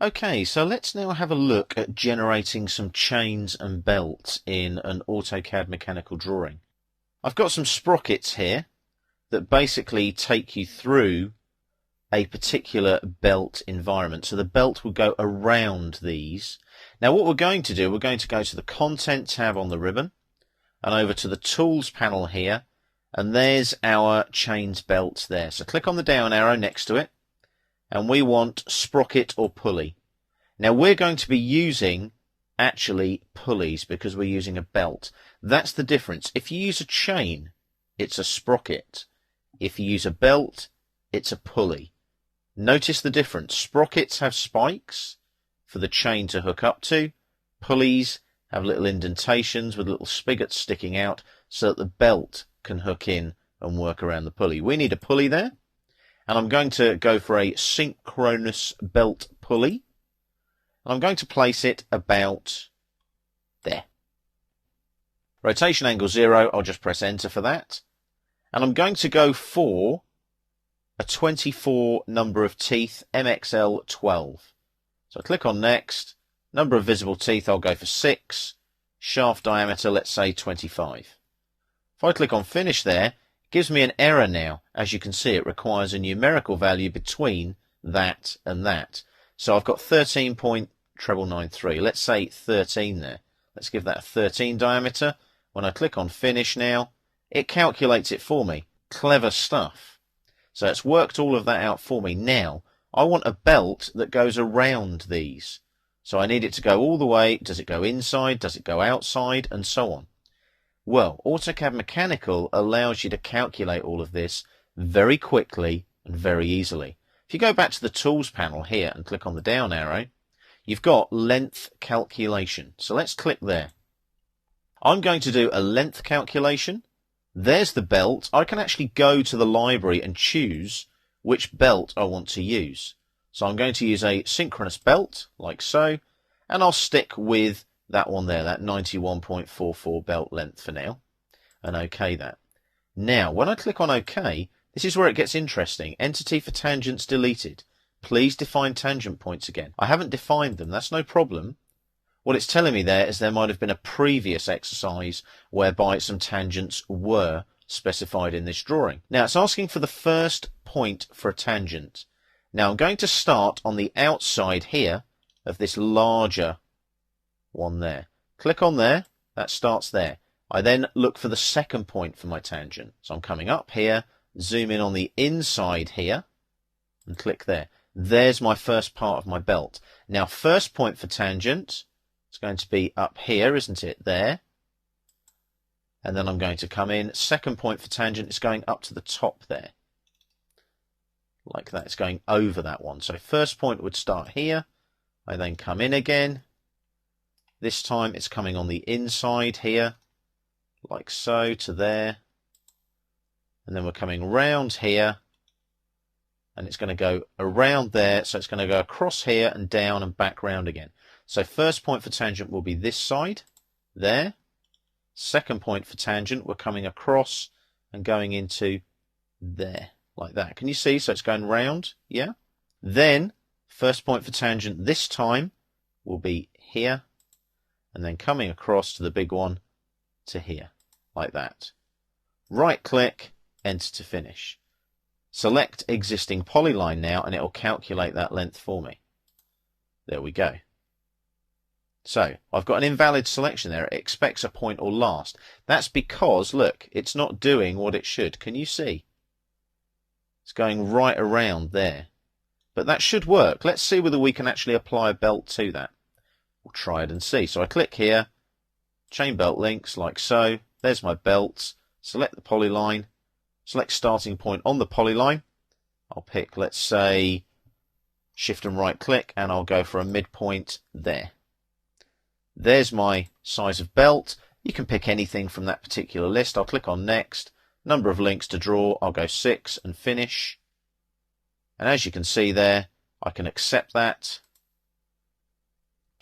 Okay, so let's now have a look at generating some chains and belts in an Autocad mechanical drawing. I've got some sprockets here that basically take you through a particular belt environment. So the belt will go around these. Now what we're going to do, we're going to go to the Content tab on the ribbon and over to the Tools panel here, and there's our chains belts there. So click on the down arrow next to it, and we want sprocket or pulley. Now we're going to be using actually pulleys because we're using a belt. That's the difference. If you use a chain, it's a sprocket. If you use a belt, it's a pulley. Notice the difference. Sprockets have spikes for the chain to hook up to. Pulleys have little indentations with little spigots sticking out so that the belt can hook in and work around the pulley. We need a pulley there, and I'm going to go for a synchronous belt pulley. I'm going to place it about there. Rotation angle 0, I'll just press enter for that. And I'm going to go for a 24 number of teeth, MXL 12. So I click on next, number of visible teeth I'll go for 6, shaft diameter let's say 25. If I click on finish there, it gives me an error now. As you can see, it requires a numerical value between that and that. So I've got 13.993. Let's say 13 there. Let's give that a 13 diameter. When I click on finish now, it calculates it for me. Clever stuff. So it's worked all of that out for me. Now, I want a belt that goes around these. So I need it to go all the way. Does it go inside? Does it go outside? And so on. Well, AutoCAD Mechanical allows you to calculate all of this very quickly and very easily. If you go back to the Tools panel here and click on the down arrow, you've got length calculation. So let's click there. I'm going to do a length calculation. There's the belt. I can actually go to the library and choose which belt I want to use. So I'm going to use a synchronous belt, like so, and I'll stick with that one there, that 91.44 belt length for now, and OK that. Now, when I click on OK, this is where it gets interesting. Entity for tangents deleted. Please define tangent points again. I haven't defined them, that's no problem. What it's telling me there is there might have been a previous exercise whereby some tangents were specified in this drawing. Now it's asking for the first point for a tangent. Now I'm going to start on the outside here of this larger one there. Click on there, that starts there. I then look for the second point for my tangent. So I'm coming up here, zoom in on the inside here, and click there. There's my first part of my belt. Now first point for tangent, it's going to be up here, isn't it? There. And then I'm going to come in. Second point for tangent is going up to the top there. Like that. It's going over that one. So first point would start here. I then come in again. This time it's coming on the inside here. Like so to there. And then we're coming round here. And it's going to go around there. So it's going to go across here and down and back round again. So first point for tangent will be this side, there. Second point for tangent, we're coming across and going into there, like that. Can you see? So it's going round, yeah? Then, first point for tangent this time will be here, and then coming across to the big one to here, like that. Right click, enter to finish. Select existing polyline now, and it will calculate that length for me. There we go. So, I've got an invalid selection there. It expects a point or last. That's because, look, it's not doing what it should. Can you see? It's going right around there. But that should work. Let's see whether we can actually apply a belt to that. We'll try it and see. So I click here, chain belt links, like so. There's my belts. Select the polyline. Select starting point on the polyline. I'll pick, let's say, shift and right click, and I'll go for a midpoint there. There's my size of belt. You can pick anything from that particular list. I'll click on next. Number of links to draw. I'll go 6 and finish. And as you can see there, I can accept that.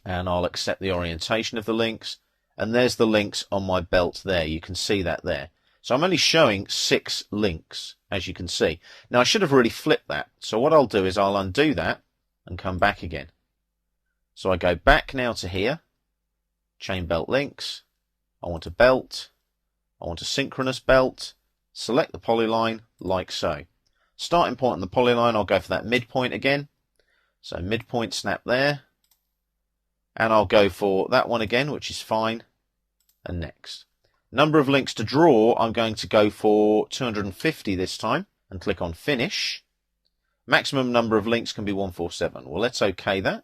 And I'll accept the orientation of the links. And there's the links on my belt there. You can see that there. So I'm only showing 6 links, as you can see. Now I should have really flipped that. So what I'll do is I'll undo that and come back again. So I go back now to here, chain belt links, I want a belt, I want a synchronous belt, select the polyline like so. Starting point on the polyline, I'll go for that midpoint again. So midpoint snap there, and I'll go for that one again, which is fine, and next. Number of links to draw, I'm going to go for 250 this time, and click on finish. Maximum number of links can be 147. Well, let's OK that.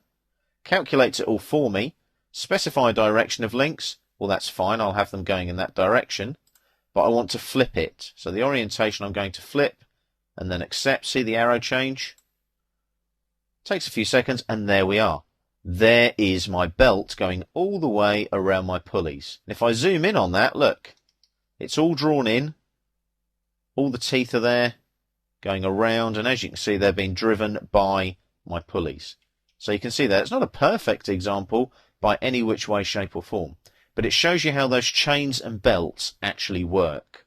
Calculates it all for me. Specify direction of links. Well, that's fine. I'll have them going in that direction. But I want to flip it. So the orientation I'm going to flip and then accept. See the arrow change? Takes a few seconds and there we are. There is my belt going all the way around my pulleys. And if I zoom in on that, look, it's all drawn in. All the teeth are there going around. And as you can see, they're being driven by my pulleys. So you can see that it's not a perfect example by any which way, shape or form, but it shows you how those chains and belts actually work.